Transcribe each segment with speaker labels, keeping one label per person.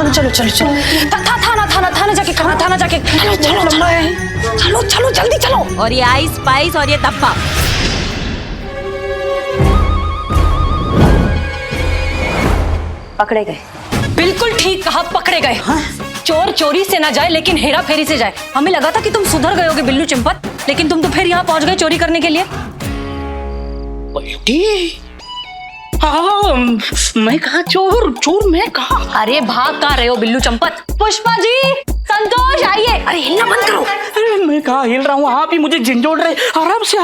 Speaker 1: चलो चलो चलो चलो, थाना जाके खाना, थाना जाके चलो चलो चलो चलो जल्दी चलो।
Speaker 2: और ये आइस स्पाइस और ये डब्बा।
Speaker 1: पकड़े गए। बिल्कुल ठीक कहा, पकड़े गए। हाँ? चोर चोरी से ना जाए लेकिन हेरा फेरी से जाए। हमें लगा था कि तुम सुधर गए होगे बिल्लू चंपत, लेकिन तुम तो फिर यहाँ पहुंच गए चोरी करने के लिए।
Speaker 3: हाँ, मैं कहा चोर, चोर मैं कहा।
Speaker 1: अरे भाग कहाँ रहे हो बिल्लू चंपत? पुष्पा जी, संतोष आइए। अरे हिलना बंद करो।
Speaker 3: अरे मैं कहा हिल रहा हूँ, आप ही मुझे झंझोड़ रहे। आराम से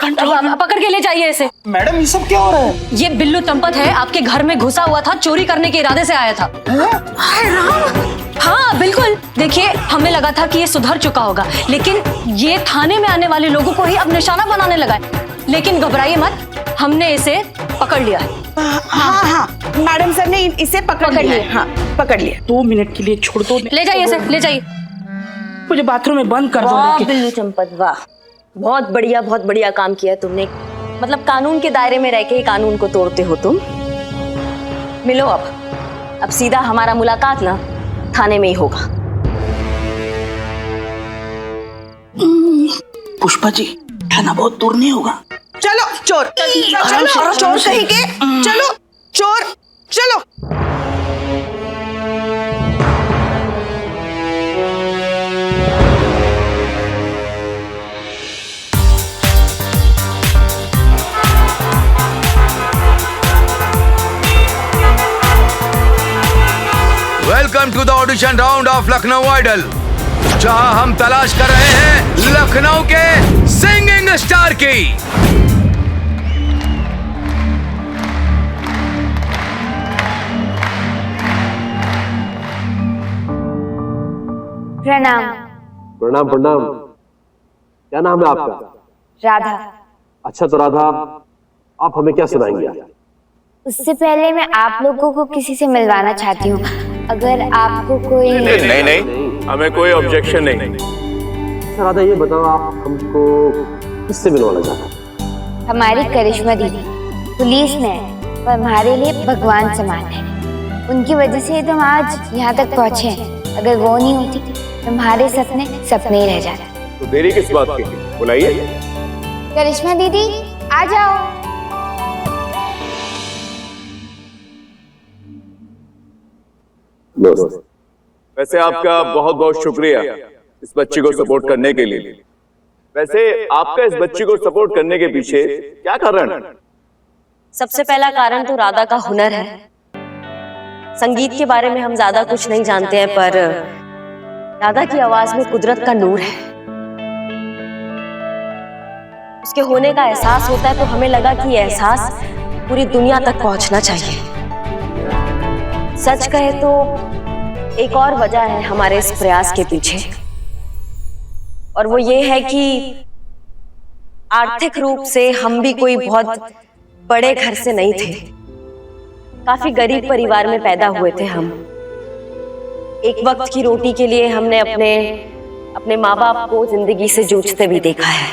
Speaker 3: कंट्रोल।
Speaker 1: पकड़ के ले जाइए इसे।
Speaker 4: मैडम ये सब क्या हो रहा है?
Speaker 1: ये बिल्लू चंपत है, आपके घर में घुसा हुआ था, चोरी करने के इरादे से आया था। हाँ बिल्कुल, देखिए हमें लगा था कि ये सुधर चुका होगा, लेकिन ये थाने में आने वाले लोगों को ही अब निशाना बनाने लगा है। लेकिन घबराइए मत, हमने इसे पकड़ लिया है।
Speaker 5: हाँ, मैडम सर ने इसे पकड़ लिया। हाँ, पकड़ लिया।
Speaker 3: 2 मिनट के लिए छोड़ दो।
Speaker 1: ले जाइए इसे, ले जाइए।
Speaker 3: मुझे बाथरूम में बंद कर
Speaker 2: वाह
Speaker 3: दो।
Speaker 2: बिल्लू चंपत, वाह, बहुत बढ़िया काम किया तुमने। मतलब कानून के दायरे में रह के ही कानून को तोड़ते हो तुम। मिलो अब सीधा हमारा मुलाकात ना थाने में ही होगा।
Speaker 3: पुष्पा जी, थाना बहुत दूर नहीं होगा।
Speaker 5: चलो चोर, चलो चोर सही के, चलो चोर, चलो।
Speaker 6: Welcome to the audition round of Lucknow idol, जहां हम तलाश कर रहे हैं लखनऊ के सिंगिंग स्टार की।
Speaker 7: प्रणाम।
Speaker 8: प्रणाम प्रणाम। क्या नाम है आपका?
Speaker 7: राधा।
Speaker 8: अच्छा तो राधा, आप हमें क्या सुनाएंगे?
Speaker 7: उससे पहले मैं आप लोगों को किसी से मिलवाना चाहती हूँ, अगर आपको कोई।
Speaker 9: नहीं, हमें कोई ऑब्जेक्शन नहीं।
Speaker 8: अच्छा राधा, ये बताओ आप हमको किससे मिलवाना चाहते हैं?
Speaker 7: हमारी करिश्मा दीदी पुलिस में वो हमारे लिए भगवान समान है। उनकी वजह से तुम आज यहाँ तक पहुँचे हैं। अगर वो नहीं होती तुम्हारे सपने सपने ही रह जाते।
Speaker 9: तो देरी किस बात की? बुलाइए।
Speaker 7: करिश्मा दीदी आ जाओ।
Speaker 9: वैसे आपका बहुत बहुत शुक्रिया इस बच्ची को सपोर्ट करने के लिए। वैसे आपका इस बच्ची को सपोर्ट करने के पीछे क्या कारण है?
Speaker 2: सबसे पहला कारण तो राधा का हुनर है। संगीत के बारे में हम ज्यादा कुछ नहीं जानते हैं, पर राधा की आवाज में कुदरत का नूर है। उसके होने का एहसास होता है, तो हमें लगा कि यह एहसास पूरी दुनिया तक पहुंचना चाहिए। सच कहे तो एक और वजह है हमारे इस प्रयास के पीछे, और वो ये है कि आर्थिक रूप से हम भी कोई बहुत बड़े घर से नहीं थे। काफी गरीब परिवार में पैदा हुए थे हम। एक वक्त की रोटी के लिए हमने अपने माँ बाप को जिंदगी से जूझते भी देखा है,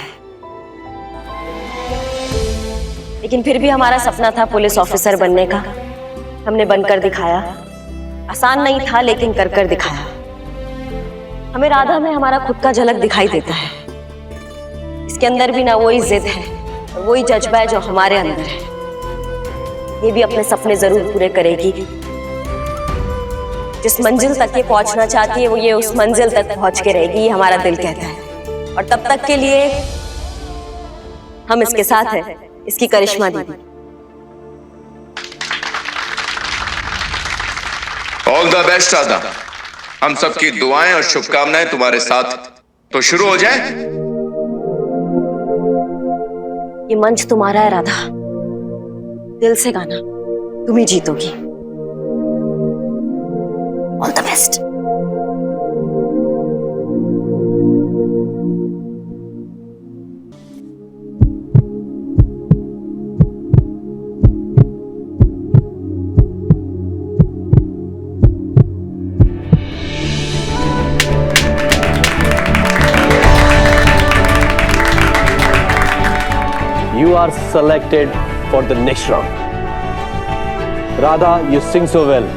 Speaker 2: लेकिन फिर भी हमारा सपना था पुलिस ऑफिसर बनने का। हमने बनकर दिखाया। आसान नहीं था, लेकिन कर दिखाया। हमें राधा में हमारा खुद का झलक दिखाई देता है। इसके अंदर भी ना वही जिद है और वही जज्बा है जो हमारे अंदर है। ये भी अपने सपने जरूर पूरे करेगी। जिस मंजिल तक ये पहुंचना चाहती है, वो ये उस मंजिल तक पहुंच के रहेगी, ये हमारा दिल कहता है। और तब तक के लिए हम इसके साथ हैं, इसकी करिश्मा दीदी।
Speaker 9: All the best Radha. हम सबकी दुआएं और शुभकामनाएं तुम्हारे साथ। तो शुरू हो जाए।
Speaker 2: ये मंच तुम्हारा है राधा, दिल से गाना, तुम ही जीतोगी। All the best.
Speaker 8: You are selected for the next round. Radha, you sing so well.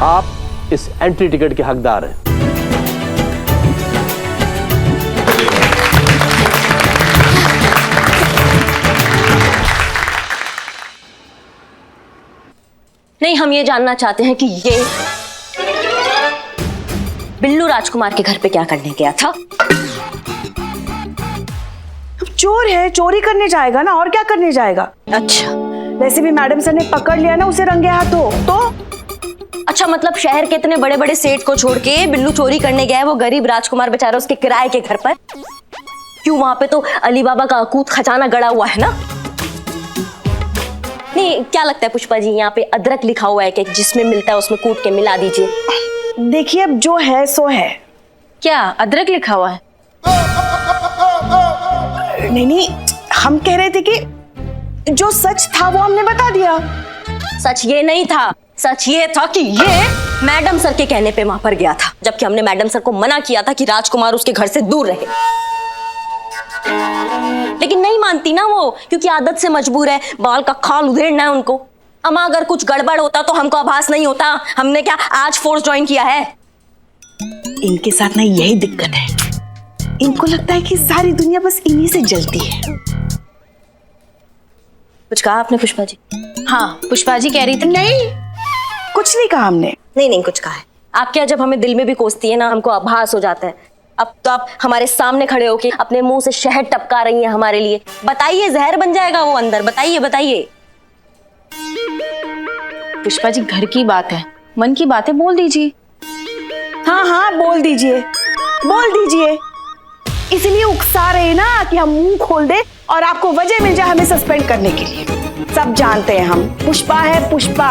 Speaker 8: आप इस एंट्री टिकट के हकदार हैं।
Speaker 2: नहीं, हम ये जानना चाहते हैं कि ये बिल्लू राजकुमार के घर पे क्या करने गया था।
Speaker 5: चोर है, चोरी करने जाएगा ना, और क्या करने जाएगा।
Speaker 2: अच्छा,
Speaker 5: वैसे भी मैडम सर ने पकड़ लिया ना उसे रंगे हाथों। तो
Speaker 2: अच्छा, मतलब शहर के इतने बड़े बड़े सेठ को छोड़ के बिल्लू चोरी करने गया है, वो गरीब राजकुमार बेचारा उसके किराए के घर पर। क्यों, वहां पे तो अली बाबा का अकूत खजाना गड़ा हुआ है ना। नहीं, क्या लगता है पुष्पा जी, यहाँ पे अदरक लिखा हुआ है कि जिसमें मिलता है उसमें कूट के मिला दीजिए।
Speaker 5: देखिए, अब जो है सो है।
Speaker 1: क्या अदरक लिखा हुआ है?
Speaker 5: नहीं, हम कह रहे थे कि जो सच था वो हमने बता दिया।
Speaker 2: सच ये नहीं था, सच ये था कि ये मैडम सर के कहने पे वहां पर गया था, जबकि हमने मैडम सर को मना किया था कि राजकुमार उसके घर से दूर रहे। लेकिन नहीं मानती ना वो, क्योंकि आदत से मजबूर है, बाल का खाल उधेड़ना है उनको। अमा अगर कुछ गड़बड़ होता तो हमको आभास नहीं होता। हमने क्या आज फोर्स ज्वाइन किया है?
Speaker 5: इनके साथ ना यही दिक्कत है, इनको लगता है कि सारी दुनिया बस इन्हीं से जलती है।
Speaker 2: कुछ कहा आपने पुष्पा जी?
Speaker 1: हाँ, पुष्पा जी कह रही थी।
Speaker 5: नहीं, कुछ नहीं कहा हमने।
Speaker 2: नहीं, कुछ कहा है। आप क्या, जब हमें दिल में भी कोसती है ना, हमको आभास हो जाता है। अब तो आप हमारे सामने खड़े होके अपने मुंह से शहद टपका रही हैं हमारे लिए। बताइए, जहर बन जाएगा वो अंदर। बताइए।
Speaker 1: पुष्पा जी, घर की बात है, मन की बातें बोल दीजिए।
Speaker 5: हाँ, बोल दीजिए। इसलिए उकसा रहे ना कि हम मुंह खोल दे और आपको वजह मिल जाए हमें सस्पेंड करने के लिए। सब जानते हैं हम, पुष्पा है Pushpa.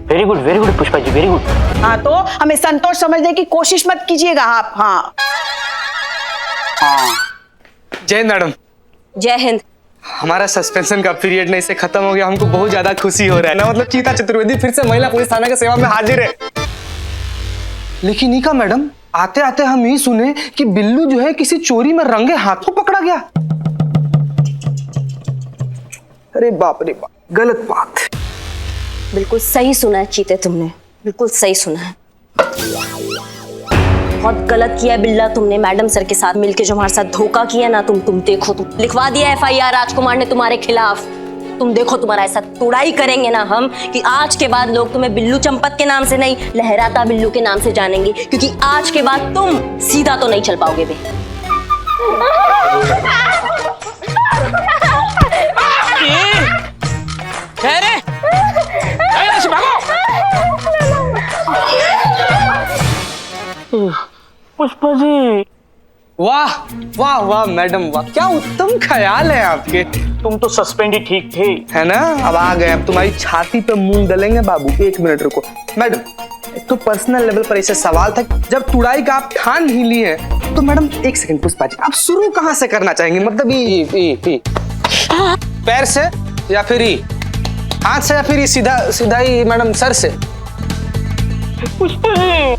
Speaker 3: Very good Pushpa ji, very good.
Speaker 5: हाँ, तो हमें संतोष समझने की कोशिश मत कीजिएगा आप। हाँ।
Speaker 10: जय हिंद मैडम।
Speaker 2: जय हिंद।
Speaker 10: हमारा सस्पेंशन का पीरियड नहीं से खत्म हो गया, हमको बहुत ज्यादा खुशी हो रहा है ना। मतलब चीता चतुर्वेदी फिर से महिला पुलिस थाना की सेवा में हाजिर है। लेकिन नीका मैडम, आते आते हम ये सुने कि बिल्लू जो है किसी चोरी में रंगे हाथों पकड़ा गया। अरे बाप रे बाप, गलत बात।
Speaker 2: बिल्कुल सही सुना है चीते, तुमने बिल्कुल सही सुना है। बहुत गलत किया बिल्ला तुमने मैडम सर के साथ मिलके, जो हमारे साथ धोखा किया ना। तुम देखो, तुम लिखवा दिया FIR राजकुमार ने तुम्हारे खिलाफ। तुम देखो, तुम्हारा ऐसा तुड़ाई करेंगे ना हम कि आज के बाद लोग तुम्हें बिल्लू चंपत के नाम से नहीं, लहराता बिल्लू के नाम से जानेंगे। क्योंकि आज के बाद तुम सीधा तो नहीं चल पाओगे बे।
Speaker 3: पुष्पा जी,
Speaker 10: वाह वाह वाह मैडम, वाह, क्या उत्तम ख्याल है आपके।
Speaker 3: तुम तो सस्पेंड ही ठीक थे,
Speaker 10: है ना। अब आ गए, अब तुम्हारी छाती पे मूंग डलेंगे बाबू। 1 मिनट रुको मैडम, एक तो पर्सनल लेवल पर ऐसे सवाल था। जब तुड़ाई का आप ठान ही लिए तो मैडम 1 सेकंड पुष्पा जी, आप शुरू कहाँ से करना चाहेंगे? मतलब ई पैर से या फिर ई हाथ से या फिर सीधा ही मैडम सर से?
Speaker 3: पुष्पा जी।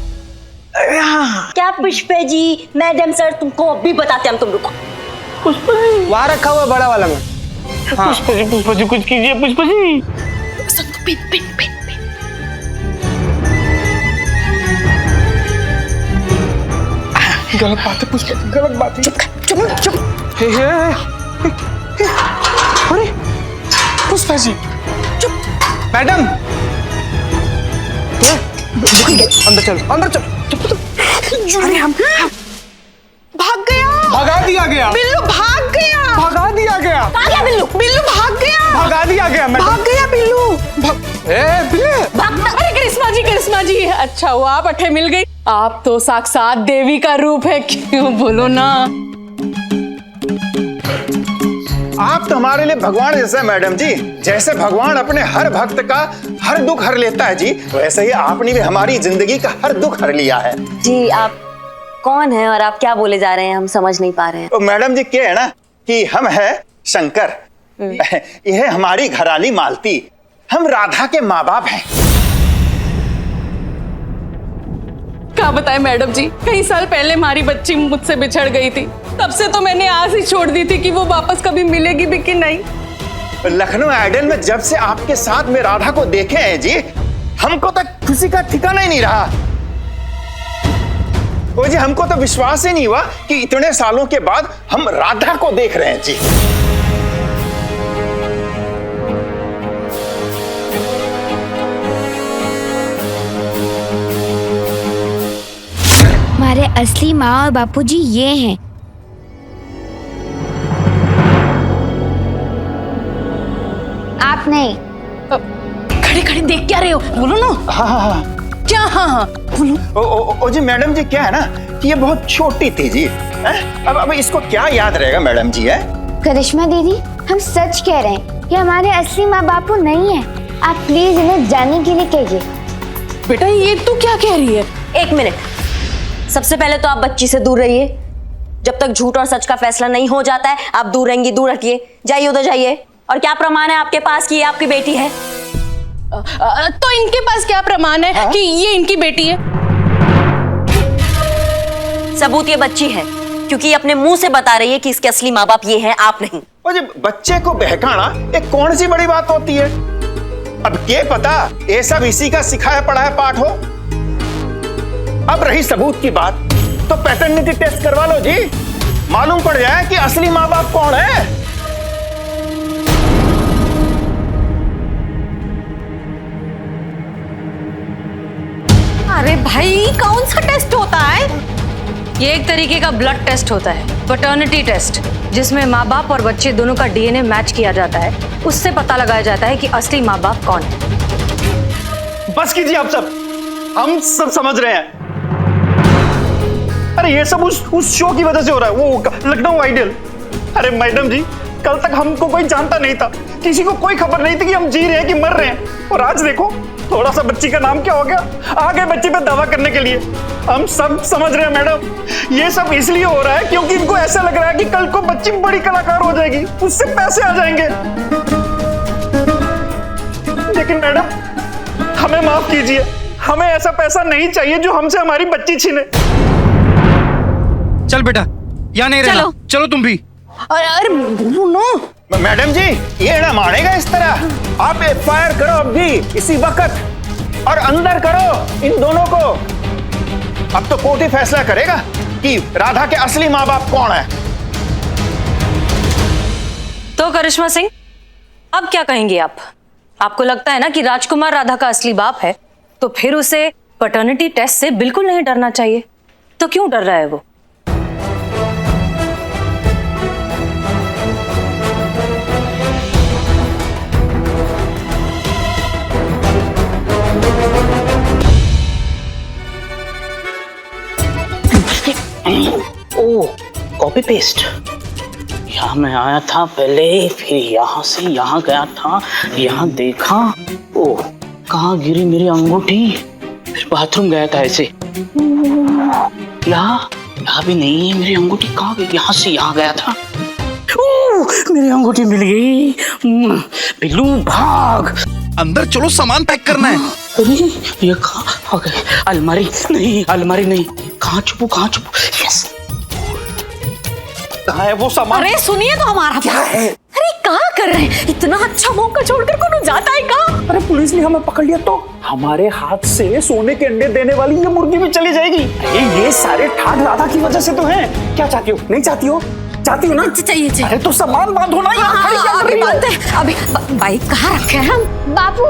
Speaker 2: क्या पुष्पे जी, मैडम सर तुमको अभी बताते हम, तुम रुको।
Speaker 3: पुष्पा जी,
Speaker 10: वहां रखा हुआ बड़ा वाला में। हाँ।
Speaker 3: पुष्पा जी कुछ कीजिए पुष्पा जी।
Speaker 10: गलत बात है पुष्पा जी, गलत बात है। चुप। अरे पुष्पा जी, चुप। मैडम अंदर चल।
Speaker 5: अरे हम भाग गया।
Speaker 10: भगा दिया गया।
Speaker 5: बिल्लू भाग गया।
Speaker 10: भगा दिया गया।
Speaker 2: कहाँ गया बिल्लू?
Speaker 5: बिल्लू भाग गया।
Speaker 10: भगा दिया गया मैडम।
Speaker 5: भाग गया बिल्लू।
Speaker 1: अरे करिश्मा जी, अच्छा हुआ आप अठे मिल गई। आप तो साक्षात देवी का रूप है, क्यों बोलो ना।
Speaker 11: आप तो हमारे लिए भगवान जैसे मैडम जी। जैसे भगवान अपने हर भक्त का हर दुख हर लेता है जी, वैसे ही आपने भी हमारी जिंदगी का हर दुख हर लिया है
Speaker 2: जी। आप कौन है और आप क्या बोले जा रहे हैं, हम समझ नहीं पा रहे हैं।
Speaker 11: तो मैडम जी क्या है ना कि हम है शंकर, यह हमारी घराली मालती, हम राधा के माँ बाप हैं।
Speaker 1: क्या बताएं मैडम जी, कई साल पहले हमारी बच्ची मुझसे बिछड़ गई थी। तब से तो मैंने आस ही छोड़ दी थी कि वो वापस कभी मिलेगी भी कि नहीं।
Speaker 11: लखनऊ आइडल में जब से आपके साथ में राधा को देखे हैं जी, हमको तक खुशी का ठिकाना ही नहीं रहा। वो जी हमको तो विश्वास ही नहीं हुआ कि इतने सालों के बाद हम राधा को देख रहे हैं जी।
Speaker 7: हमारे असली माँ और बापूजी ये हैं। आप नहीं।
Speaker 1: खड़े खड़े देख क्या रहे हो? बोलो ना।
Speaker 11: हाँ हाँ हाँ।
Speaker 1: क्या? हाँ हाँ बोलो।
Speaker 11: ओ जी मैडम जी, क्या है ना कि ये बहुत छोटी थी जी। अब इसको क्या याद रहेगा मैडम जी? है
Speaker 7: करिश्मा दीदी, हम सच कह रहे हैं कि हमारे असली माँ बापू नहीं है। आप प्लीज इन्हें जाने के लिए कहिए।
Speaker 5: बेटा ये तू क्या कह रही है?
Speaker 2: एक मिनट, सबसे पहले तो आप बच्ची से दूर रहिए। जब तक झूठ और सच का फैसला नहीं हो जाता है आप दूर रहेंगी, दूर रखिए। जाइए उधर जाइए। और क्या प्रमाण है आपके पास कि ये आपकी बेटी है?
Speaker 5: तो इनके पास क्या प्रमाण है कि ये इनकी बेटी है?
Speaker 2: सबूत ये बच्ची है, क्योंकि ये अपने मुंह से बता रही है कि इसके असली माँ बाप ये हैं, आप नहीं।
Speaker 11: वो जी बच्चे को बहकाना एक कौन सी बड़ी बात होती है? अब ये पता ये सब इसी का सिखाया पढ़ाया पाठ हो। अब रही सबूत की बात, तो पैटर्निटी टेस्ट करवा लो जी, मालूम पड़ जाए कि असली माँ बाप कौन है।
Speaker 1: अरे भाई कौन सा टेस्ट होता है? ये एक तरीके का ब्लड टेस्ट होता है, पैटर्निटी टेस्ट, जिसमें माँ बाप और बच्चे दोनों का डीएनए मैच किया जाता है। उससे पता लगाया जाता है कि असली माँ बाप कौन है।
Speaker 11: बस कीजिए आप सब, हम सब समझ रहे हैं। अरे ये सब उस शो की वजह से हो रहा है, वो लखनऊ आइडल। अरे मैडम जी, कल तक हमको कोई जानता नहीं था, किसी को कोई खबर नहीं थी कि हम जी रहे हैं कि मर रहे हैं। और आज देखो थोड़ा सा बच्ची का नाम क्या हो गया, आ गए बच्ची पे दावा करने के लिए। हम सब समझ रहे हैं मैडम, ये सब इसलिए हो रहा है क्योंकि इनको ऐसा लग रहा है कि कल को बच्ची बड़ी कलाकार हो जाएगी, उससे पैसे आ जाएंगे। लेकिन मैडम हमें माफ कीजिए, हमें ऐसा पैसा नहीं चाहिए जो हमसे हमारी बच्ची छीने।
Speaker 3: चल बेटा, यहाँ नहीं रहना, चलो तुम भी।
Speaker 5: अरे बोलो ना।
Speaker 11: मैडम जी ये ना मानेगा इस तरह। आप एफआईआर करो अब भी इसी वक्त, और अंदर करो इन दोनों को। अब तो कोर्ट ही फैसला करेगा कि राधा के असली माँ बाप कौन है।
Speaker 1: तो करिश्मा सिंह, अब क्या कहेंगे आप? आपको लगता है ना कि राजकुमार राधा का असली बाप है, तो फिर उसे पैटर्निटी टेस्ट से बिल्कुल नहीं डरना चाहिए। तो क्यों डर रहा है वो?
Speaker 3: ओ कॉपी पेस्ट। यहाँ मैं आया था पहले, फिर यहाँ से यहाँ गया था, यहाँ देखा, ओ कहाँ गिरी मेरी अंगूठी, फिर बाथरूम गया था ऐसे, यहाँ भी नहीं है मेरी अंगूठी, कहाँ गई? यहाँ से यहाँ गया था, मेरी अंगूठी मिल गई। बिल्लू भाग,
Speaker 6: अंदर चलो, सामान पैक करना है।
Speaker 3: अरे ये कहाँ गए? अलमारी नहीं, अलमारी नहीं, कहाँ छुपू? यस,
Speaker 11: कहाँ है वो सामान?
Speaker 1: अरे सुनिए तो हमारा क्या है? अरे कहाँ कर रहे हैं? इतना अच्छा मौका छोड़कर कौन जाता है कहाँ?
Speaker 11: अरे पुलिस ने हमें पकड़ लिया तो हमारे हाथ से सोने के अंडे देने वाली ये मुर्गी भी चली जाएगी। ये सारे ठाठ राधा की वजह से तो हैं। क्या चाहती हो? नहीं चाहती हो? चाहती हो ना? चाहिए। अरे तो सामान बांधो ना, यहाँ खड़ी क्या कर रही हो?
Speaker 1: अभी बाइक कहाँ रखे हैं हम?
Speaker 7: बापू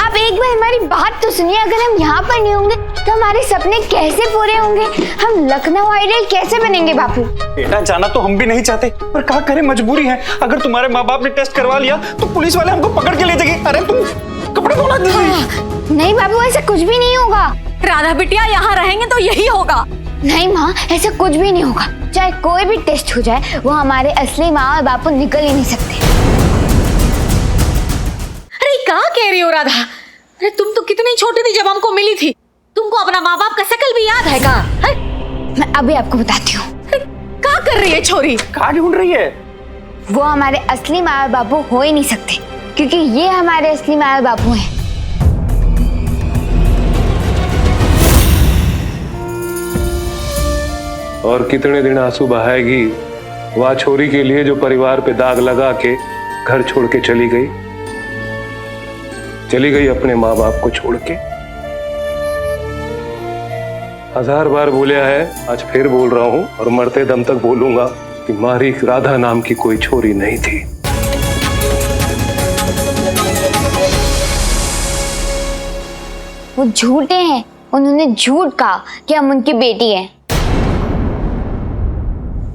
Speaker 7: आप एक बार हमारी बात तो सुनिए। अगर हम यहाँ पर नहीं होंगे तो हमारे सपने कैसे पूरे होंगे? हम लखनऊ आइडल कैसे बनेंगे बापू?
Speaker 11: बेटा जाना तो हम भी नहीं चाहते, पर क्या करें, मजबूरी है। अगर तुम्हारे माँ बाप ने टेस्ट करवा लिया तो पुलिस वाले हमको पकड़ के ले जाएंगे। अरे तुम कपड़े धोना दीजिए।
Speaker 7: नहीं बाबू, ऐसा कुछ भी नहीं होगा।
Speaker 1: राधा बिटिया यहाँ रहेंगे तो यही होगा।
Speaker 7: नहीं माँ, ऐसा कुछ भी नहीं होगा। चाहे कोई भी टेस्ट हो जाए, वो हमारे असली माँ और बापू निकल ही नहीं सकते।
Speaker 1: अरे कहाँ कह रही हो राधा? अरे तुम तो कितनी छोटी थी जब हमको मिली थी। तुमको अपना माँ बाप का शकल भी याद है का?
Speaker 7: मैं अभी आपको बताती हूँ।
Speaker 1: क्या कर रही है छोरी?
Speaker 11: कहाँ ढूंढ रही है?
Speaker 7: वो हमारे असली माँ और बापू हो ही नहीं सकते, क्योंकि ये हमारे असली माँ और बापू हैं।
Speaker 8: और कितने दिन आंसू बहाएगी वह छोरी के लिए जो परिवार पे दाग लगा के घर छोड़ के चली गई अपने माँ बाप को छोड़ के। 1000 बार बोलिया है, आज फिर बोल रहा हूँ और मरते दम तक बोलूंगा कि मारी राधा नाम की कोई छोरी नहीं थी।
Speaker 7: वो झूठे हैं, उन्होंने झूठ कहा कि हम उनकी बेटी हैं।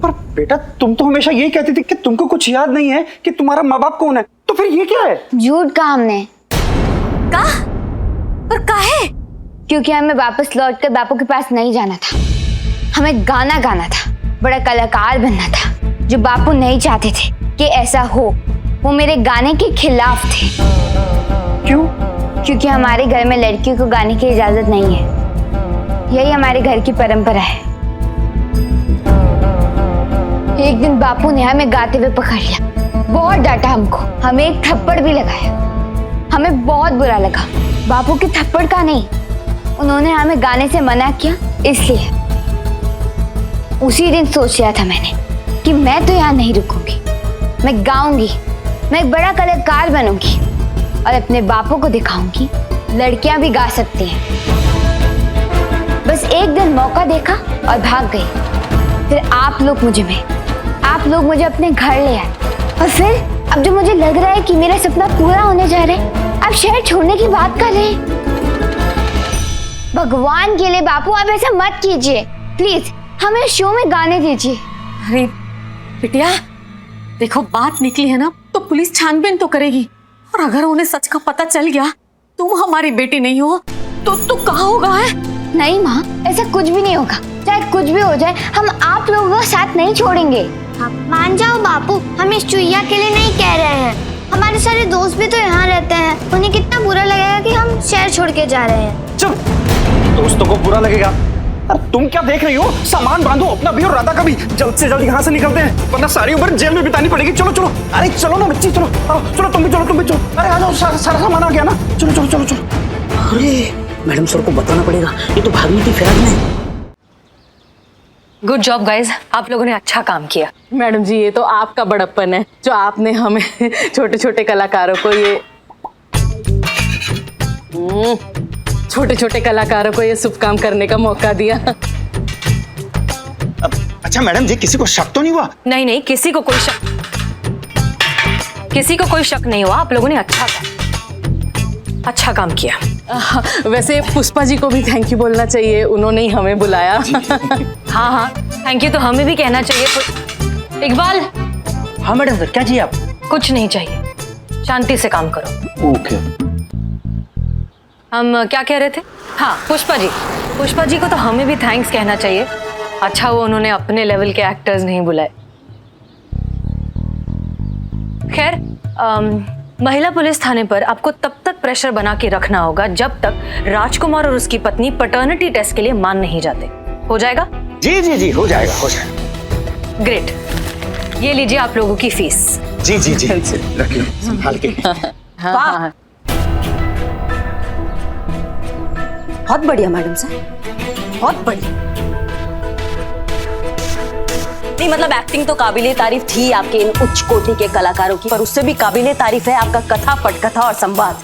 Speaker 11: पर बेटा तुम तो हमेशा यही कहती थी कि तुमको कुछ याद नहीं है कि तुम्हारा माँ बाप कौन है, तो फिर ये क्या है?
Speaker 7: झूठ कहा हमने।
Speaker 1: कहा? पर काहे?
Speaker 7: क्योंकि हमें वापस लौटकर बापू के पास नहीं जाना था, हमें गाना गाना था, बड़ा कलाकार बनना था, जो बापू नहीं चाहते थे कि ऐसा हो। वो मेरे गाने के खिलाफ थे।
Speaker 11: क्यों?
Speaker 7: क्योंकि हमारे घर में लड़कियों को गाने की इजाजत नहीं है, यही हमारे घर की परंपरा है। एक दिन बापू ने हमें गाते हुए पकड़ लिया, बहुत डांटा हमको, हमें एक थप्पड़ भी लगाया। हमें बहुत बुरा लगा, बापू के थप्पड़ का नहीं, उन्होंने हमें गाने से मना किया इसलिए। उसी दिन सोच लिया था मैंने कि मैं तो यहाँ नहीं रुकूंगी, मैं गाऊंगी, मैं एक बड़ा कलाकार बनूंगी और अपने बापू को दिखाऊंगी लड़कियां भी गा सकती हैं। बस एक दिन मौका देखा और भाग गई। फिर आप लोग मुझे अपने घर ले आए और फिर अब जो मुझे लग रहा है कि मेरा सपना पूरा होने जा रहा है, आप शहर छोड़ने की बात कर रहे हैं। भगवान के लिए बापू आप ऐसा मत कीजिए, प्लीज हमें शो में गाने दीजिए।
Speaker 1: अरे बिटिया देखो, बात निकली है ना तो पुलिस छानबीन तो करेगी, और अगर उन्हें सच का पता चल गया तुम हमारी बेटी नहीं हो तो कहाँ होगा है?
Speaker 7: नहीं माँ, ऐसा कुछ भी नहीं होगा, चाहे कुछ भी हो जाए हम आप लोगों का साथ नहीं छोड़ेंगे।
Speaker 12: मान जाओ बापू, हम इस चुईया के लिए नहीं कह रहे हैं, हमारे सारे दोस्त भी तो यहाँ रहते हैं, उन्हें कितना बुरा लगेगा कि हम शहर छोड़ के जा रहे हैं।
Speaker 11: चुप, दोस्तों को बुरा लगेगा? अरे तुम क्या देख रही हो? सामान बांधो, अपना भी और राधा का भी, जल्द से जल्द यहाँ से निकलते हैं, वरना सारी उम्र जेल में बितानी पड़ेगी। चलो चलो, अरे चलो ना बच्ची, चलो चलो, तुम भी चलो। अरे आ जाओ, सारा सामान आ गया ना, चलो।
Speaker 3: अरे मैडम सर को बताना पड़ेगा, ये तो भागने की फिराक में।
Speaker 1: गुड जॉब गाइज, आप लोगों ने अच्छा काम किया।
Speaker 13: मैडम जी ये तो आपका बड़प्पन है जो आपने हमें छोटे छोटे कलाकारों को ये शुभ काम करने का मौका दिया।
Speaker 11: अच्छा मैडम जी, किसी को शक तो नहीं हुआ?
Speaker 1: नहीं, किसी को कोई शक नहीं हुआ। आप लोगों ने अच्छा काम किया।
Speaker 13: वैसे पुष्पा जी को भी थैंक यू बोलना चाहिए, उन्होंने ही हमें बुलाया।
Speaker 1: हाँ, थैंक यू तो हमें भी कहना चाहिए। इकबाल।
Speaker 3: हाँ मैडम सर, क्या चाहिए आप?
Speaker 1: कुछ नहीं चाहिए, शांति से काम करो।
Speaker 3: ओके।
Speaker 1: हम क्या कह रहे थे? हाँ, पुष्पा जी को तो हमें भी थैंक्स कहना चाहिए। अच्छा वो उन्होंने अपने लेवल के एक्टर्स नहीं बुलाए। खैर, महिला पुलिस थाने पर आपको तब तक प्रेशर बना के रखना होगा जब तक राजकुमार और उसकी पत्नी पैटर्निटी टेस्ट के लिए मान नहीं जाते। हो जाएगा?
Speaker 11: जी हो जाएगा।
Speaker 1: ग्रेट, ये लीजिए आप लोगों की फीस।
Speaker 11: जी रखिए संभाल के।
Speaker 2: हाँ। बहुत बढ़िया मैडम सर, बहुत बढ़िया। नहीं मतलब एक्टिंग तो काबिले तारीफ थी आपके इन उच्च कोटि के कलाकारों की, पर उससे भी काबिले तारीफ है आपका कथा पटकथा और संवाद।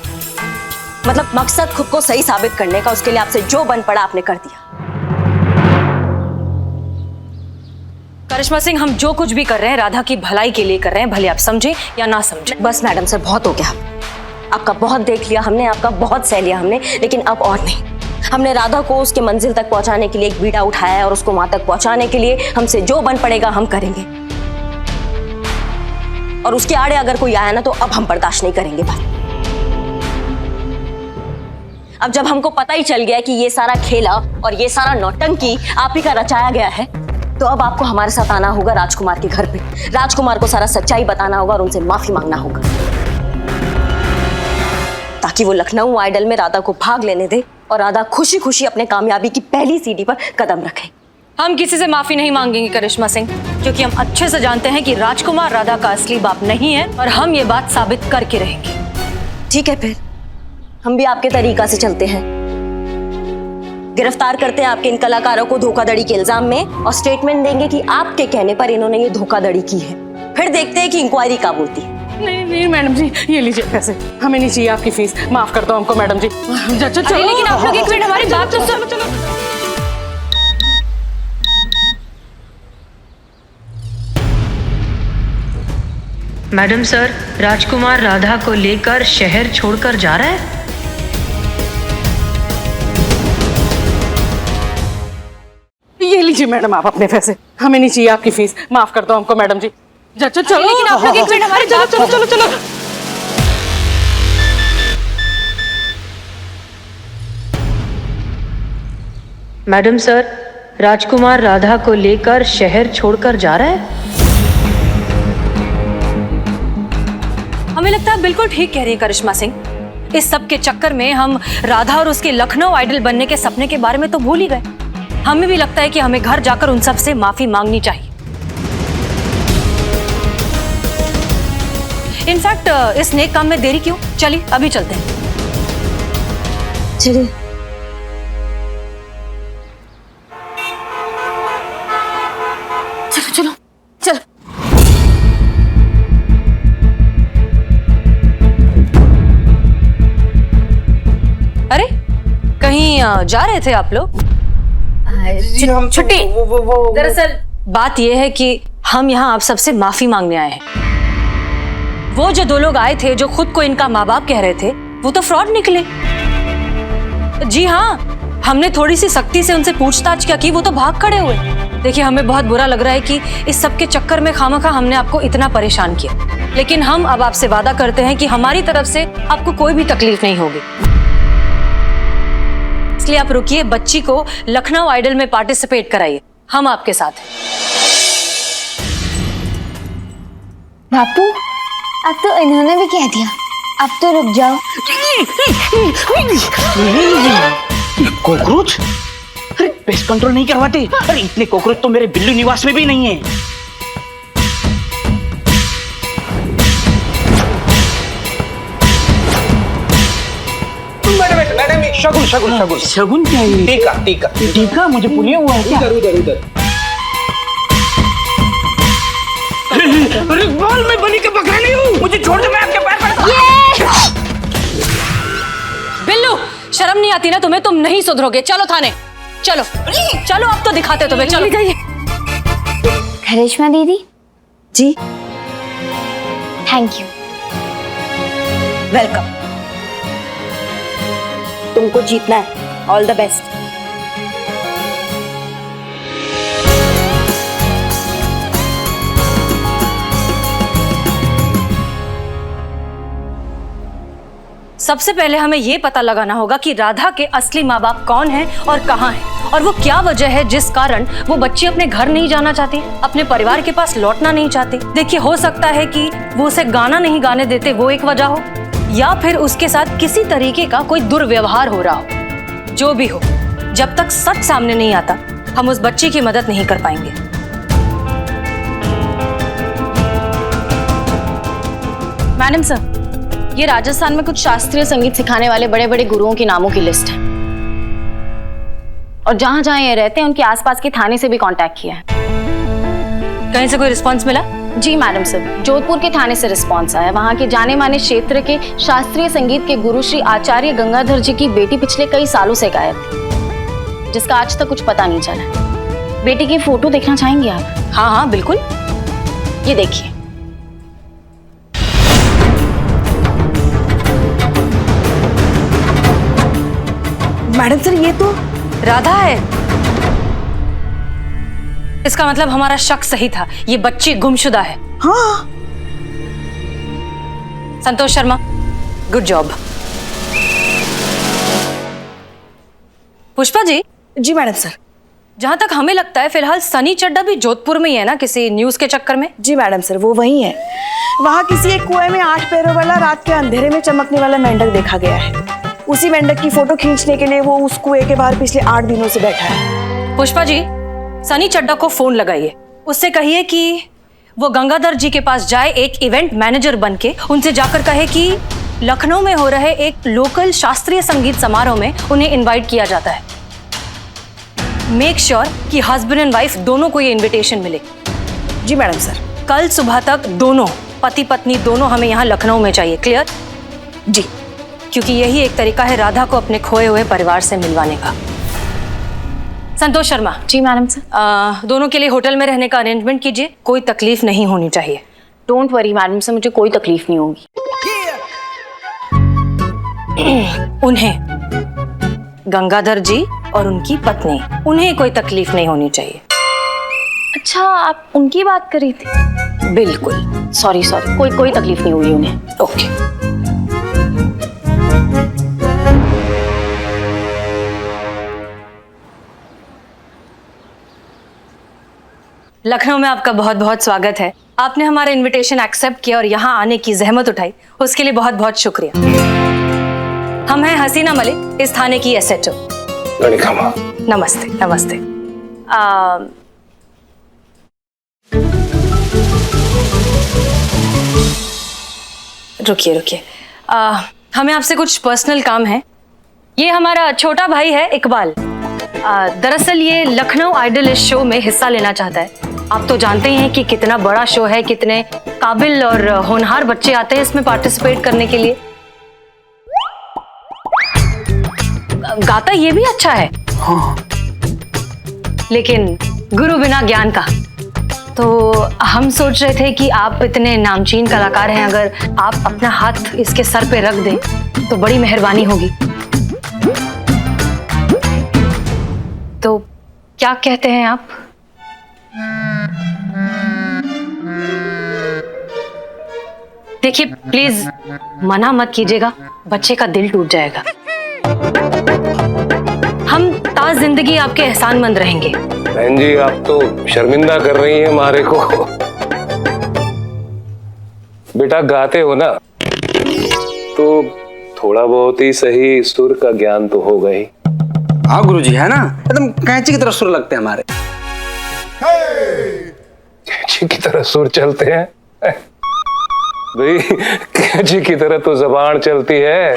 Speaker 2: मतलब मकसद खुद को सही साबित करने का, उसके लिए आपसे जो बन पड़ा आपने कर दिया।
Speaker 1: करिश्मा सिंह, हम जो कुछ भी कर रहे हैं राधा की भलाई के लिए कर रहे हैं, भले आप समझे या ना समझे।
Speaker 2: बस मैडम सर, बहुत हो गया, आपका बहुत देख लिया हमने, आपका बहुत सह लिया हमने, लेकिन अब और नहीं। हमने राधा को उसके मंजिल तक पहुंचाने के लिए एक बीड़ा उठाया है और उसको वहां तक पहुंचाने के लिए हमसे जो बन पड़ेगा हम करेंगे। और उसके आड़े अगर कोई आया ना तो अब हम बर्दाश्त नहीं करेंगे भाई। अब जब हमको पता ही चल गया कि ये सारा खेला और ये सारा नौटंकी आप ही का रचाया गया है, तो अब आपको हमारे साथ आना होगा राजकुमार के घर पे। राजकुमार को सारा सच्चाई बताना होगा और उनसे माफी मांगना होगा, ताकि वो लखनऊ आइडल में राधा को भाग लेने दे और राधा खुशी खुशी अपने कामयाबी की पहली सीढ़ी पर कदम रखे।
Speaker 1: हम किसी से माफी नहीं मांगेंगे करिश्मा सिंह, क्योंकि हम अच्छे से जानते हैं कि राजकुमार राधा का असली बाप नहीं है और हम ये बात साबित करके रहेंगे।
Speaker 2: ठीक है, फिर हम भी आपके तरीका से चलते हैं, गिरफ्तार करते हैं आपके इन कलाकारों को धोखाधड़ी के इल्जाम में और स्टेटमेंट देंगे कि आपके कहने पर इन्होंने ये धोखाधड़ी की है। फिर देखते हैं कि इंक्वायरी कब होती है।
Speaker 13: नहीं मैडम जी, ये लीजिए पैसे, हमें नहीं चाहिए आपकी फीस, माफ कर दो हमको मैडम जी।
Speaker 1: चलो, लेकिन आप लोग एक मिनट हमारी बात तो सुनो। मैडम सर, राजकुमार राधा को लेकर शहर छोड़कर जा रहा है।
Speaker 13: ये लीजिए मैडम आप अपने पैसे, हमें नहीं चाहिए आपकी फीस, माफ कर दो हमको मैडम जी। चलो
Speaker 1: लेकिन आप लोग एक मिनट हमारे
Speaker 13: चलो चलो चलो चलो।
Speaker 1: मैडम सर, राजकुमार राधा को लेकर शहर छोड़कर जा रहा है। हमें लगता है बिल्कुल ठीक कह रही है करिश्मा सिंह। इस सब के चक्कर में हम राधा और उसके लखनऊ आइडल बनने के सपने के बारे में तो भूल ही गए। हमें भी लगता है कि हमें घर जाकर उन सब से माफी मांगनी चाहिए। इनफैक्ट इस नेक काम में देरी क्यों, चलिए अभी चलते हैं।
Speaker 2: चलिए।
Speaker 13: चलो चलो चलो।
Speaker 1: अरे कहीं जा रहे थे आप लोग?
Speaker 13: छुट्टी।
Speaker 1: दरअसल बात यह है कि हम यहाँ आप सबसे माफी मांगने आए हैं। वो जो दो लोग आए थे जो खुद को इनका माँ बाप कह रहे थे, वो तो फ्रॉड निकले। जी हाँ, हमने थोड़ी सी सख्ती से उनसे पूछताछ क्या की, वो तो भाग खड़े हुए। देखिए हमें बहुत बुरा लग रहा है कि इस सब के चक्कर में खामखा हमने आपको इतना परेशान किया, लेकिन हम अब आपसे वादा करते हैं कि हमारी तरफ से आपको कोई भी तकलीफ नहीं होगी। इसलिए आप रुकिए, बच्ची को लखनऊ आइडल में पार्टिसिपेट कराइए, हम आपके साथ हैं।
Speaker 7: बापू अब तो इन्होंने भी कह दिया, अब तो रुक जाओ।
Speaker 3: कॉकरोच? अरे पेस्ट कंट्रोल नहीं करवाते? अरे इतने कॉकरोच तो मेरे बिल्लू निवास में भी नहीं है।
Speaker 10: मैडम शगुन शगुन शगुन
Speaker 3: शगुन क्या है?
Speaker 10: टीका टीका
Speaker 3: टीका मुझे पुण्य हुआ है क्या?
Speaker 10: उधर उधर।
Speaker 3: अरे बाल में बनी के बकरा नहीं हूँ, मुझे छोड़ दे, मैं आपके पैर पड़ता।
Speaker 1: बिल्लू शर्म नहीं आती ना तुम्हें? तुम नहीं सुधरोगे। चलो थाने, चलो चलो, अब तो दिखाते तुम्हें। चलो जाइए।
Speaker 7: करिश्मा दीदी
Speaker 2: जी
Speaker 7: थैंक यू।
Speaker 2: वेलकम। तुमको जीतना है, ऑल द बेस्ट।
Speaker 1: सबसे पहले हमें ये पता लगाना होगा कि राधा के असली माँ बाप कौन हैं और कहाँ हैं, और वो क्या वजह है जिस कारण वो बच्ची अपने घर नहीं जाना चाहती, अपने परिवार के पास लौटना नहीं चाहती। देखिए हो सकता है कि वो उसे गाना नहीं गाने देते, वो एक वजह हो, या फिर उसके साथ किसी तरीके का कोई दुर्व्यवहार हो रहा हो। जो भी हो, जब तक सच सामने नहीं आता हम उस बच्ची की मदद नहीं कर पाएंगे।
Speaker 13: मैडम सर, ये राजस्थान में कुछ शास्त्रीय संगीत सिखाने वाले बड़े बड़े गुरुओं के नामों की लिस्ट है, और जहां जहां ये रहते हैं उनके आसपास के थाने से भी कांटेक्ट किया है।
Speaker 1: कहीं से कोई रिस्पांस मिला?
Speaker 13: जी मैडम सर, जोधपुर के थाने से रिस्पांस आया। वहां के जाने माने क्षेत्र के शास्त्रीय संगीत के गुरु श्री आचार्य गंगाधर जी की बेटी पिछले कई सालों से गायब थी, जिसका आज तक कुछ पता नहीं चला। बेटी की फोटो देखना चाहेंगे आप?
Speaker 1: हाँ हाँ बिल्कुल,
Speaker 13: ये देखिए।
Speaker 2: मैडम सर ये तो
Speaker 1: राधा है। इसका मतलब हमारा शक सही था, ये बच्ची गुमशुदा है।
Speaker 2: हाँ।
Speaker 1: Santosh Sharma, good job. पुष्पा जी।
Speaker 2: जी मैडम सर।
Speaker 1: जहां तक हमें लगता है फिलहाल सनी चड्डा भी जोधपुर में ही है ना, किसी न्यूज के चक्कर में।
Speaker 5: जी मैडम सर, वो वही है। वहाँ किसी एक कुएं में 8 पैरों वाला रात के अंधेरे में चमकने वाला मेंढक देखा गया है। उसी मेंढक की फोटो खींचने के लिए वो उस कुएं के बाहर पिछले 8 दिनों से बैठा है।
Speaker 1: पुष्पा जी, सनी चड्डा को फोन लगाइए, उससे कहिए कि वो गंगाधर जी के पास जाए, एक इवेंट मैनेजर बनके उनसे जाकर कहे कि लखनऊ में हो रहे एक लोकल शास्त्रीय संगीत समारोह में उन्हें इनवाइट किया जाता है। मेक श्योर कि हस्बैंड एंड वाइफ दोनों को ये इनविटेशन मिले।
Speaker 5: जी मैडम सर।
Speaker 1: कल सुबह तक दोनों पति पत्नी दोनों हमें यहाँ लखनऊ में चाहिए। क्लियर?
Speaker 5: जी।
Speaker 1: क्योंकि यही एक तरीका है राधा को अपने खोए हुए परिवार से मिलवाने का। संतोष शर्मा।
Speaker 13: जी मैडम सर।
Speaker 1: दोनों के लिए होटल में रहने का अरेंजमेंट कीजिए, कोई तकलीफ नहीं होनी चाहिए।
Speaker 13: डोंट वरी मैडम, से मुझे कोई तकलीफ नहीं होगी।
Speaker 1: उन्हें, गंगाधर जी और उनकी पत्नी, उन्हें कोई तकलीफ नहीं होनी चाहिए।
Speaker 13: अच्छा, आप उनकी बात कर रही थी?
Speaker 1: बिल्कुल।
Speaker 13: सॉरी, कोई तकलीफ नहीं हुई उन्हें।
Speaker 1: ओके। लखनऊ में आपका बहुत बहुत स्वागत है। आपने हमारा इनविटेशन एक्सेप्ट किया और यहाँ आने की जहमत उठाई, उसके लिए बहुत बहुत शुक्रिया। हम हैं हसीना मलिक, इस थाने की SHO। नमस्ते नमस्ते। रुकिए, हमें आपसे कुछ पर्सनल काम है। ये हमारा छोटा भाई है इकबाल। दरअसल ये लखनऊ आइडल इस शो में हिस्सा लेना चाहता है। आप तो जानते ही हैं कि कितना बड़ा शो है, कितने काबिल और होनहार बच्चे आते हैं इसमें पार्टिसिपेट करने के लिए। गाता ये भी अच्छा है, हाँ। लेकिन गुरु बिना ज्ञान का। तो हम सोच रहे थे कि आप इतने नामचीन कलाकार हैं, अगर आप अपना हाथ इसके सर पे रख दें तो बड़ी मेहरबानी होगी। तो क्या कहते हैं आप? देखिए प्लीज मना मत कीजिएगा, बच्चे का दिल टूट जाएगा। हम ताज जिंदगी आपके एहसानमंद रहेंगे।
Speaker 8: बहन जी, आप तो शर्मिंदा कर रही हैं हमारे को। बेटा गाते हो ना, तो थोड़ा बहुत ही सही सुर का ज्ञान तो होगा ही।
Speaker 10: हाँ गुरुजी, है ना, एकदम कैंची की तरह सुर लगते हैं हमारे।
Speaker 8: कैंची की तरह सुर चलते हैं भाई? कैंची की तरह तो जबान चलती है,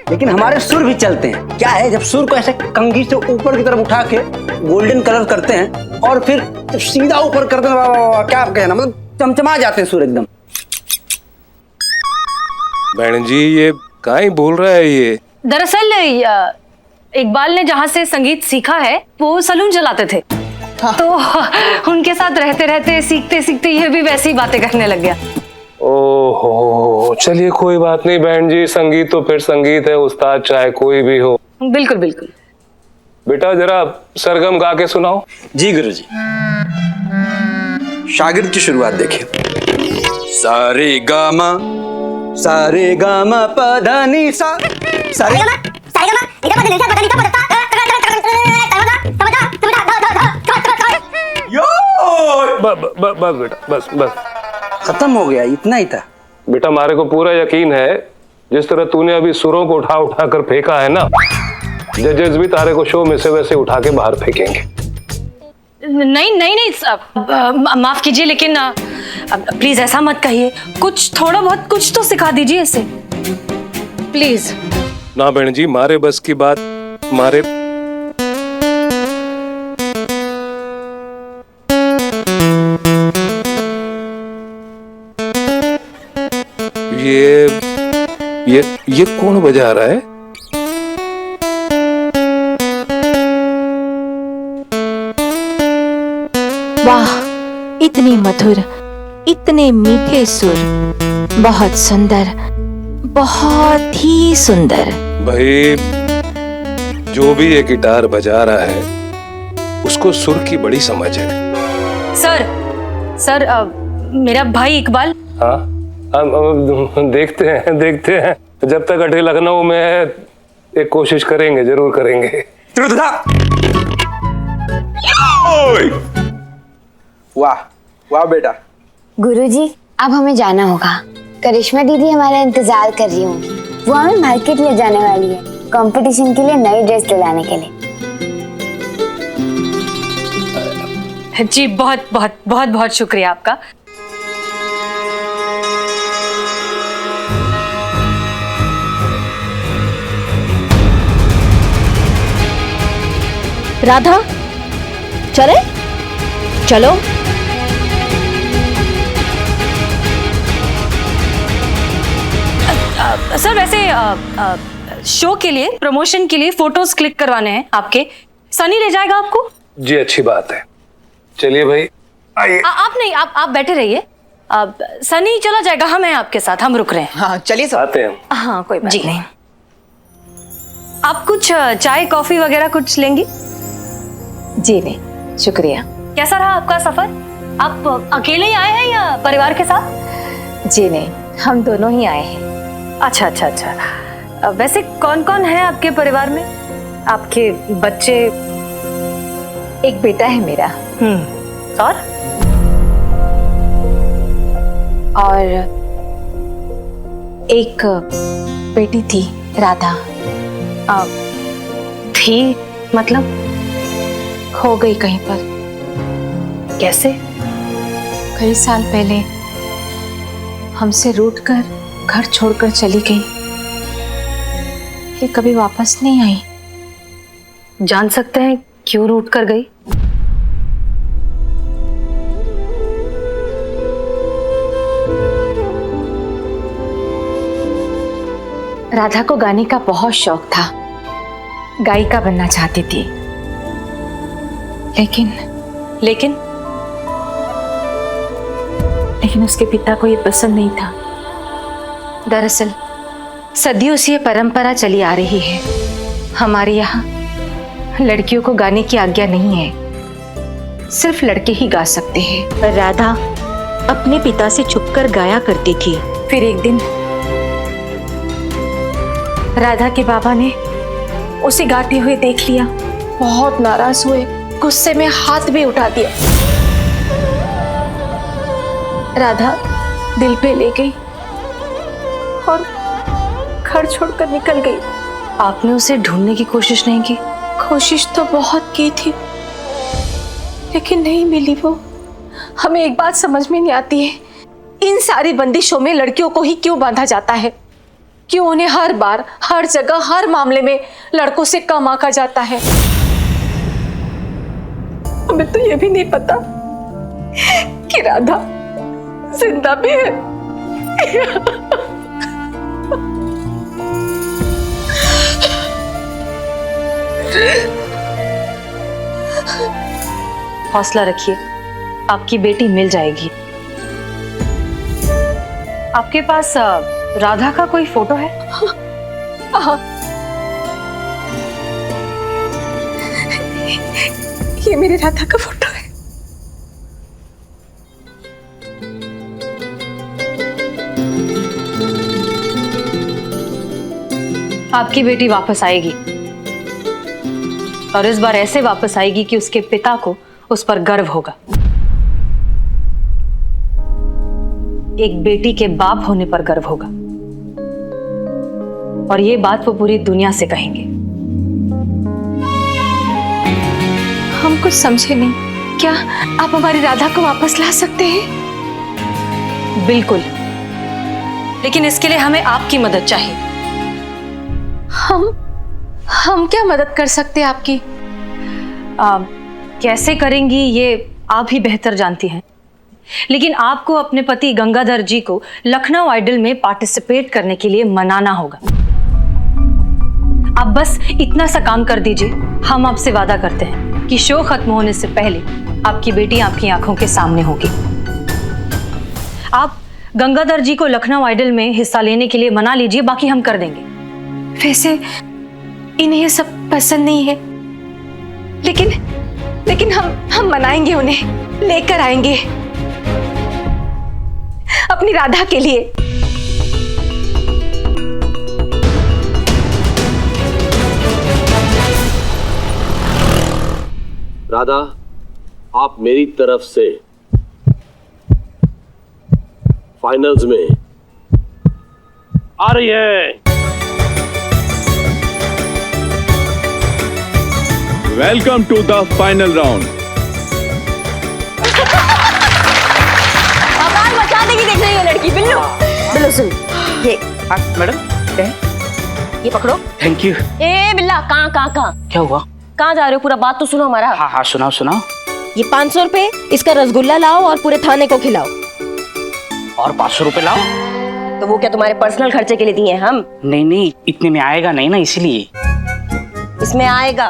Speaker 10: लेकिन हमारे सुर भी चलते हैं। क्या है, जब सुर को ऐसे कंघी से ऊपर की तरफ उठा के गोल्डन कलर करते हैं और फिर जब सीधा ऊपर करते हैं, वाह वाह वाह, क्या आप कहना, मतलब चमचमा जाते हैं सुर एकदम।
Speaker 8: बहन जी, ये काहे बोल रहा है ये?
Speaker 1: दरअसल इकबाल ने जहाँ से संगीत सीखा है वो सलून चलाते थे। हाँ। तो उनके साथ रहते रहते सीखते सीखते ये भी वैसी बातें करने लग गया।
Speaker 8: ओहो, चलिए कोई बात नहीं बहन जी, संगीत तो फिर संगीत है, उस्ताद चाहे कोई भी हो।
Speaker 1: बिल्कुल बिल्कुल।
Speaker 8: बेटा जरा सरगम गा के सुनाओ।
Speaker 10: जी गुरुजी। शागिर्द की शुरुआत देखिए। सारे गामा पधा नी सा, सारे
Speaker 8: बस बेटा, बस
Speaker 10: खत्म हो गया, इतना ही था।
Speaker 8: बेटा हमारे को पूरा यकीन है, जिस तरह तूने अभी सुरों को उठा उठा कर फेंका है ना, जजेस भी तारे को शो में से वैसे उठा के बाहर फेंकेंगे।
Speaker 1: नहीं, माफ कीजिए, लेकिन प्लीज ऐसा मत कहिए। कुछ थोड़ा बहुत कुछ तो सिखा दीजिए इसे, प्लीज।
Speaker 8: ना बहन जी, मारे बस की बात, मारे ये कौन बजा रहा है?
Speaker 14: वाह, इतनी मधुर, इतने मीठे सुर, बहुत सुंदर, बहुत ही सुंदर।
Speaker 8: भाई जो भी ये गिटार बजा रहा है उसको सुर की बड़ी समझ है।
Speaker 1: सर, मेरा भाई इकबाल।
Speaker 8: हाँ, हम देखते हैं जब तक अटे लखनऊ में है, एक कोशिश करेंगे, जरूर करेंगे।
Speaker 10: वाह बेटा।
Speaker 7: गुरुजी, अब हमें जाना होगा। करिश्मा दीदी हमारा इंतजार कर रही होंगी। वो हमें मार्केट ले जाने वाली है, कंपटीशन के लिए नई ड्रेस दिलाने के लिए।
Speaker 1: जी बहुत बहुत बहुत बहुत शुक्रिया आपका।
Speaker 14: राधा, चलो।
Speaker 1: सर वैसे शो के लिए, प्रमोशन के लिए फोटोज क्लिक करवाने हैं आपके। सनी ले जाएगा आपको?
Speaker 8: जी अच्छी बात है, चलिए भाई आइए।
Speaker 1: आप नहीं, आप बैठे रहिए। अब सनी चला जाएगा, हम हैं आपके साथ, हम रुक रहे हैं।
Speaker 10: हाँ चलिए सर।
Speaker 8: आते हैं।
Speaker 1: हाँ कोई बात नहीं। आप कुछ चाय कॉफी वगैरह कुछ लेंगी?
Speaker 14: जी नहीं, शुक्रिया।
Speaker 1: कैसा रहा आपका सफर? आप अकेले ही आए हैं या परिवार के साथ?
Speaker 14: जी नहीं, हम दोनों ही आए हैं।
Speaker 1: अच्छा अच्छा अच्छा। वैसे कौन कौन है आपके परिवार में? आपके बच्चे?
Speaker 14: एक बेटा है मेरा। और एक बेटी थी, राधा।
Speaker 1: थी मतलब?
Speaker 14: खो गई कहीं पर।
Speaker 1: कैसे?
Speaker 14: कई साल पहले हमसे रूठकर घर छोड़कर चली गई। ये कभी वापस नहीं आई।
Speaker 1: जान सकते हैं क्यों रूठ कर गई?
Speaker 14: राधा को गाने का बहुत शौक था, गायिका बनना चाहती थी। लेकिन उसके पिता को ये पसंद नहीं था। दरअसल सदियों से ये परंपरा चली आ रही है। हमारे यहाँ लड़कियों को गाने की आज्ञा नहीं है, सिर्फ लड़के ही गा सकते हैं।
Speaker 2: पर राधा अपने पिता से छुपकर गाया करती थी।
Speaker 14: फिर एक दिन राधा के बाबा ने उसे गाते हुए देख लिया, बहुत नाराज हुए, गुस्से में हाथ भी उठा दिया। राधा दिल पे ले गई और घर छोड़कर निकल गई।
Speaker 1: आपने उसे ढूंढने की कोशिश नहीं की?
Speaker 14: कोशिश तो बहुत की थी, लेकिन नहीं मिली वो। हमें एक बात समझ में नहीं आती है, इन सारी बंदिशों में लड़कियों को ही क्यों बांधा जाता है? क्यों उन्हें हर बार, हर जगह, हर मामले में लड़कों से कम आंका जाता है? हमें तो ये भी नहीं पता कि राधा जिंदा भी है।
Speaker 1: हौसला रखिए, आपकी बेटी मिल जाएगी। आपके पास राधा का कोई फोटो है?
Speaker 14: हाँ। ये मेरी राधा का फोटो है।
Speaker 1: आपकी बेटी वापस आएगी, और इस बार ऐसे वापस आएगी कि उसके पिता को उस पर गर्व होगा। एक बेटी के बाप होने पर गर्व होगा, और ये बात वो पूरी दुनिया से कहेंगे।
Speaker 14: हम कुछ समझे नहीं। क्या आप हमारी राधा को वापस ला सकते हैं?
Speaker 1: बिल्कुल, लेकिन इसके लिए हमें आपकी मदद चाहिए।
Speaker 14: हम क्या मदद कर सकते हैं आपकी?
Speaker 1: कैसे करेंगी ये आप ही बेहतर जानती हैं, लेकिन आपको अपने पति गंगाधर जी को लखनऊ आइडल में पार्टिसिपेट करने के लिए मनाना होगा। आप बस इतना सा काम कर दीजिए। हम आपसे वादा करते हैं कि शो खत्म होने से पहले आपकी बेटी आपकी आंखों के सामने होगी। आप गंगाधर जी को लखनऊ आइडल में हिस्सा लेने के लिए मना लीजिए, बाकी हम कर देंगे।
Speaker 14: वैसे इन्हें ये सब पसंद नहीं है, लेकिन हम मनाएंगे, उन्हें लेकर आएंगे अपनी राधा के लिए।
Speaker 8: राधा, आप मेरी तरफ से फाइनल्स में आ रही है।
Speaker 9: Welcome to the final round.
Speaker 2: आवाज मचा देगी देख रही है लड़की। बिल्लू, बिल्लू सुन ये।
Speaker 3: मैडम
Speaker 2: ये पकड़ो।
Speaker 3: Thank you.
Speaker 2: ए बिल्ला, कहाँ
Speaker 3: क्या हुआ?
Speaker 2: कहाँ जा रहे हो? पूरा बात तो सुनो हमारा।
Speaker 3: हाँ सुनाओ।
Speaker 2: ये 500 रुपए, इसका रसगुल्ला लाओ और पूरे थाने को खिलाओ।
Speaker 3: और 500 रुपए लाओ?
Speaker 2: तो वो क्या तुम्हारे पर्सनल खर्चे के लिए दिए हैं हम?
Speaker 3: नहीं, इतने में आएगा नहीं ना, इसीलिए।
Speaker 2: इसमें आएगा,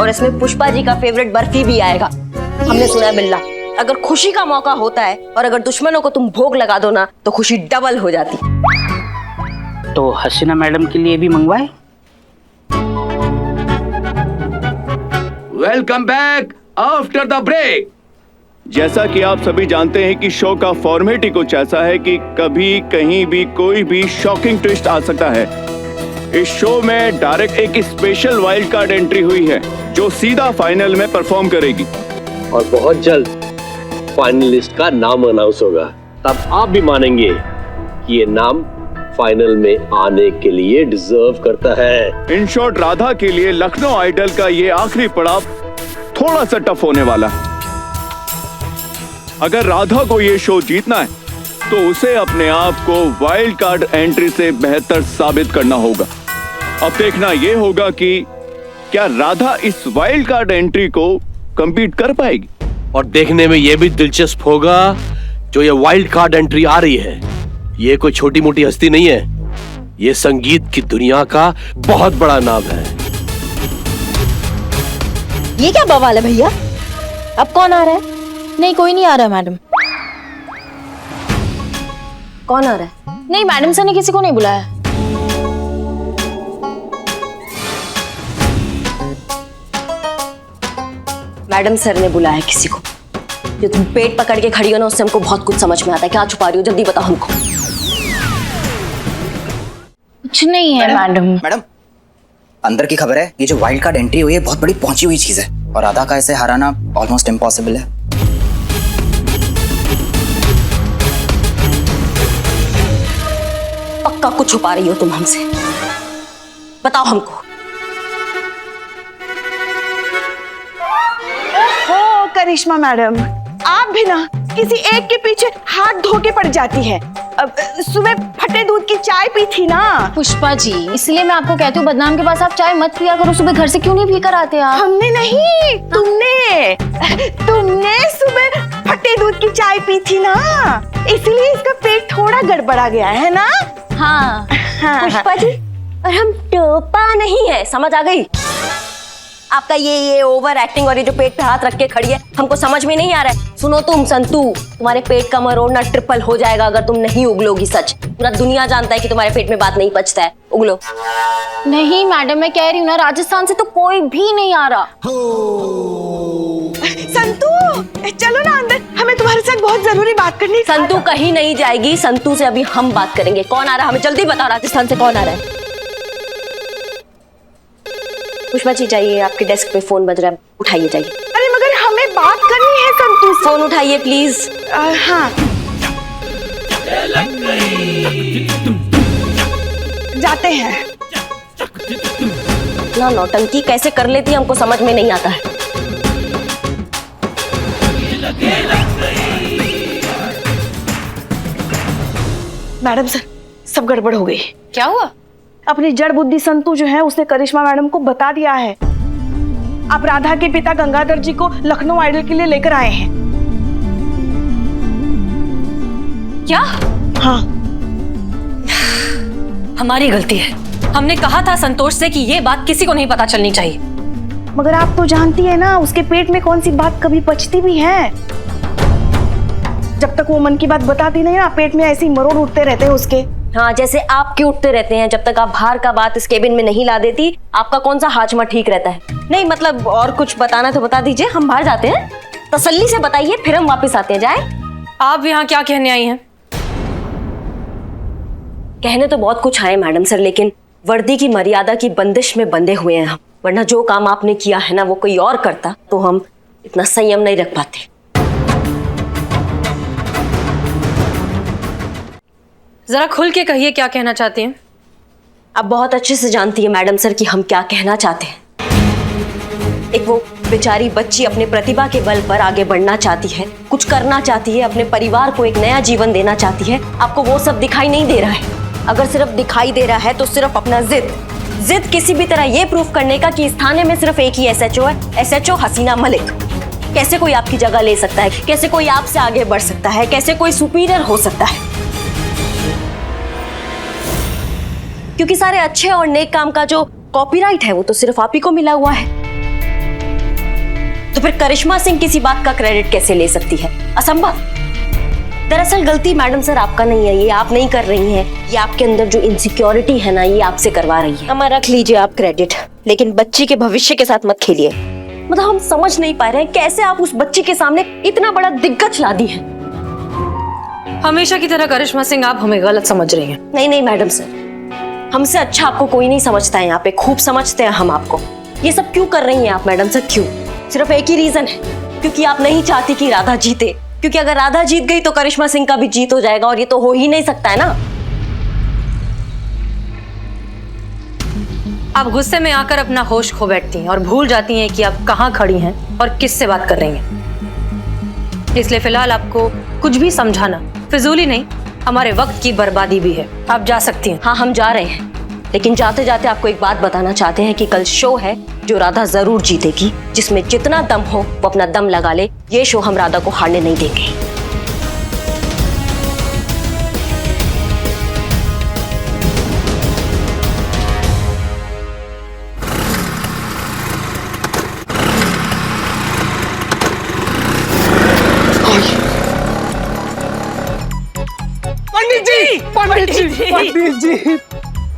Speaker 2: और इसमें पुष्पा जी का फेवरेट बर्फी भी आएगा। हमने सुना है बिल्ला, अगर खुशी का मौका होता है और अगर दुश्मनों को तुम भोग लगा दो ना तो खुशी डबल हो जाती।
Speaker 3: तो हसीना मैडम के लिए भी मंगवाए।
Speaker 6: Welcome back after the break.
Speaker 9: जैसा कि आप सभी जानते हैं कि शो का फॉर्मेट ही कुछ ऐसा है कि कभी कहीं भी कोई भी शॉकिंग ट्विस्ट आ सकता है। इस शो में डायरेक्ट एक स्पेशल वाइल्ड कार्ड एंट्री हुई है जो सीधा फाइनल में परफॉर्म करेगी
Speaker 15: और बहुत जल्द फाइनलिस्ट का नाम अनाउंस होगा। तब आप भी मानेंगे कि ये नाम फाइनल में आने के लिए डिजर्व करता है।
Speaker 9: इन शॉर्ट राधा के लिए लखनऊ आइडल का ये आखिरी पड़ाव थोड़ा सा टफ होने वाला है। अगर राधा को ये शो जीतना है तो उसे अपने आप को वाइल्ड कार्ड एंट्री से बेहतर साबित करना होगा। अब देखना ये होगा कि क्या राधा इस वाइल्ड कार्ड एंट्री को कंपीट कर पाएगी।
Speaker 15: और देखने में ये भी दिलचस्प होगा जो ये वाइल्ड कार्ड एंट्री आ रही है, ये कोई छोटी मोटी हस्ती नहीं है, ये संगीत की दुनिया का बहुत बड़ा नाम है।
Speaker 2: ये क्या बवाल है भैया? अब कौन आ रहा है?
Speaker 13: नहीं, कोई नहीं आ रहा मैडम।
Speaker 2: कौन आ रहा है?
Speaker 13: नहीं, मैडम सर ने किसी को नहीं बुलाया।
Speaker 2: मैडम सर ने बुलाया किसी को। जो तुम पेट पकड़ के खड़ी हो ना उससे हमको बहुत कुछ समझ में आता है। क्या छुपा रही हो? जल्दी बताओ हमको।
Speaker 13: कुछ नहीं है मैडम।
Speaker 16: मैडम अंदर की खबर है, ये जो वाइल्ड कार्ड एंट्री हुई है बहुत बड़ी पहुंची हुई चीज है और राधा का इसे हराना ऑलमोस्ट इम्पॉसिबल है।
Speaker 2: पक्का कुछ छुपा रही हो तुम हमसे, बताओ हमको।
Speaker 5: ओ करिश्मा मैडम, आप भी ना किसी एक के पीछे हाथ धो के पड़ जाती है। अब सुबह फटे दूध की चाय पी थी ना।
Speaker 13: पुष्पा जी, इसलिए मैं आपको कहती हूँ बदनाम के पास आप चाय मत पिया करो। सुबह घर से क्यों नहीं पी कर आते आप?
Speaker 5: हमने नहीं, तुमने सुबह फटे दूध की चाय पी थी ना, इसलिए इसका पेट थोड़ा गड़बड़ा गया है ना।
Speaker 13: हाँ
Speaker 2: पुष्पा जी, और हम टोपा नहीं है, समझ आ गई? आपका ये ओवर एक्टिंग और ये जो पेट पे हाथ रख के खड़ी है हमको समझ में नहीं आ रहा है। सुनो तुम संतू, तुम्हारे पेट का मरोड़ना ट्रिपल हो जाएगा अगर तुम नहीं उगलोगी। सच, पूरा दुनिया जानता है कि तुम्हारे पेट में बात नहीं पचता है। उगलो।
Speaker 13: नहीं मैडम, मैं कह रही हूँ ना, राजस्थान से तो कोई भी नहीं आ रहा।
Speaker 5: संतू चलो ना अंदर, हमें तुम्हारे साथ बहुत जरूरी बात करनी है।
Speaker 2: संतू कहीं नहीं जाएगी, संतू से अभी हम बात करेंगे। कौन आ रहा है हमें जल्दी बताओ, राजस्थान से कौन आ रहा है? पुष्पा जी जाइए, आपके डेस्क पे फोन बज रहा है, उठाइए जाइए।
Speaker 5: अरे मगर हमें बात करनी है संतू से।
Speaker 2: फोन उठाइए प्लीज।
Speaker 5: हाँ जाते हैं
Speaker 2: ना। नौटंकी कैसे कर लेती है हमको समझ में नहीं आता है।
Speaker 5: मैडम सर, सब गड़बड़ हो गई।
Speaker 13: क्या हुआ?
Speaker 5: अपनी जड़ बुद्धि संतू जो है उसने करिश्मा मैडम को बता दिया है। आप राधा के पिता गंगाधर जी को लखनऊ आइडल के लिए लेकर आए हैं।
Speaker 1: क्या?
Speaker 5: हाँ,
Speaker 1: हमारी गलती है। हमने कहा था संतोष से कि ये बात किसी को नहीं पता चलनी चाहिए।
Speaker 5: मगर आप तो जानती है ना उसके पेट में कौन सी बात कभी पचती भी है। जब तक वो मन की बात बताती नहीं ना, पेट में ऐसे ही मरोड़ उठते रहते हैं उसके।
Speaker 2: हाँ, जैसे आपके उठते रहते हैं। जब तक आप बाहर का बात इस केबिन में नहीं ला देती, आपका कौन सा हाजमा ठीक रहता है। नहीं मतलब और कुछ बताना तो बता दीजिए, हम बाहर जाते हैं। तसल्ली से बताइए, फिर हम वापस आते हैं। जाए।
Speaker 1: आप यहाँ क्या कहने आई हैं?
Speaker 2: कहने तो बहुत कुछ आए मैडम सर, लेकिन वर्दी की मर्यादा की बंदिश में बंधे हुए हैं हम। वरना जो काम आपने किया है ना वो कोई और करता तो हम इतना संयम नहीं रख पाते।
Speaker 1: जरा खुल के कहिए क्या कहना चाहती हैं।
Speaker 2: आप बहुत अच्छे से जानती है मैडम सर कि हम क्या कहना चाहते हैं। एक वो बेचारी बच्ची अपने प्रतिभा के बल पर आगे बढ़ना चाहती है, कुछ करना चाहती है, अपने परिवार को एक नया जीवन देना चाहती है। आपको वो सब दिखाई नहीं दे रहा है। अगर सिर्फ दिखाई दे रहा है तो सिर्फ अपना जिद किसी भी तरह ये प्रूफ करने का कि इस थाने में सिर्फ एक ही एसएचओ है, एसएचओ हसीना मलिक। कैसे कोई आपकी जगह ले सकता है? कैसे कोई आपसे आगे बढ़ सकता है? कैसे कोई सुपीरियर हो सकता है? क्योंकि सारे अच्छे और नेक काम का जो कॉपीराइट है वो तो सिर्फ आप ही को मिला हुआ है। तो फिर करिश्मा सिंह किसी बात का क्रेडिट कैसे ले सकती है? असंभव। दरअसल गलती मैडम सर आपका नहीं है, ये आप नहीं कर रही हैं, ये आपके अंदर जो इनसिक्योरिटी है ना, ये आपसे करवा रही है। हमारा रख लीजिए आप क्रेडिट, लेकिन बच्ची के भविष्य के साथ मत खेलिए। मतलब हम समझ नहीं पा रहे हैं कैसे आप उस बच्ची के सामने इतना बड़ा दिग्गज ला दी है।
Speaker 1: हमेशा की तरह करिश्मा सिंह, आप हमें गलत समझ रही हैं।
Speaker 2: नहीं नहीं मैडम सर, हमसे अच्छा आपको कोई नहीं समझता है यहाँ पे, खूब समझते हैं हम आपको। ये सब क्यों कर रही हैं आप मैडम सर? क्यों? सिर्फ एक ही रीजन है, क्योंकि आप नहीं चाहती कि राधा जीते, क्योंकि अगर राधा जीत गई तो करिश्मा सिंह का भी जीत हो जाएगा, और ये तो हो ही नहीं सकता है ना।
Speaker 1: आप गुस्से में आकर अपना होश खो बैठती हैं और भूल जाती हैं कि आप कहाँ खड़ी हैं और किससे बात कर रही हैं। इसलिए फिलहाल आपको कुछ भी समझाना फिजूली नहीं, हमारे वक्त की बर्बादी भी है। आप जा सकती हैं।
Speaker 2: हाँ हम जा रहे हैं, लेकिन जाते जाते आपको एक बात बताना चाहते हैं कि कल शो है जो राधा जरूर जीतेगी, जिसमें जितना दम हो वो अपना दम लगा ले। ये शो हम राधा को हारने नहीं देंगे।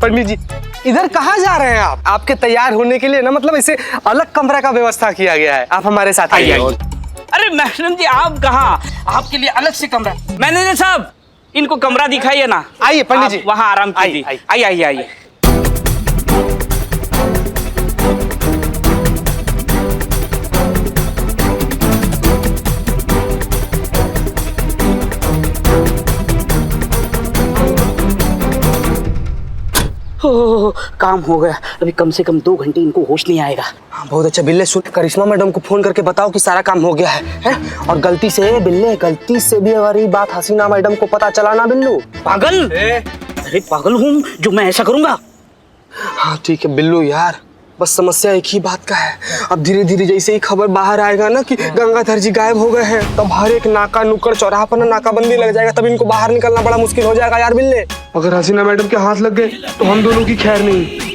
Speaker 10: पंडित जी इधर कहाँ जा रहे हैं आप? आपके तैयार होने के लिए ना, मतलब इसे अलग कमरा का व्यवस्था किया गया है, आप हमारे साथ आइए।
Speaker 3: अरे मैडम जी आप कहाँ? आपके लिए अलग से कमरा। मैनेजर साहब इनको कमरा दिखाइए ना।
Speaker 10: आइए पंडित जी,
Speaker 3: वहाँ आराम कीजिए। आइए आइए आइए। काम हो गया। अभी कम से कम 2 घंटे इनको होश नहीं आएगा।
Speaker 10: बहुत अच्छा बिल्ले, सुन करिश्मा मैडम को फोन करके बताओ कि सारा काम हो गया है? और गलती से बिल्ले, गलती से भी अगर ये बात हसीना मैडम को पता चला ना बिल्लू।
Speaker 3: पागल? अरे पागल हूँ जो मैं ऐसा करूंगा?
Speaker 10: हाँ ठीक है बिल्लू यार, बस समस्या एक ही बात का है। अब धीरे धीरे जैसे ही खबर बाहर आएगा ना कि गंगाधर जी गायब हो गए हैं, तब हर एक नाका नुक्कड़ चौराहा पर नाकाबंदी लग जाएगा, तब इनको बाहर निकलना बड़ा मुश्किल हो जाएगा यार बिल्ले। अगर हसीना मैडम के हाथ लग गए तो हम दोनों की खैर नहीं।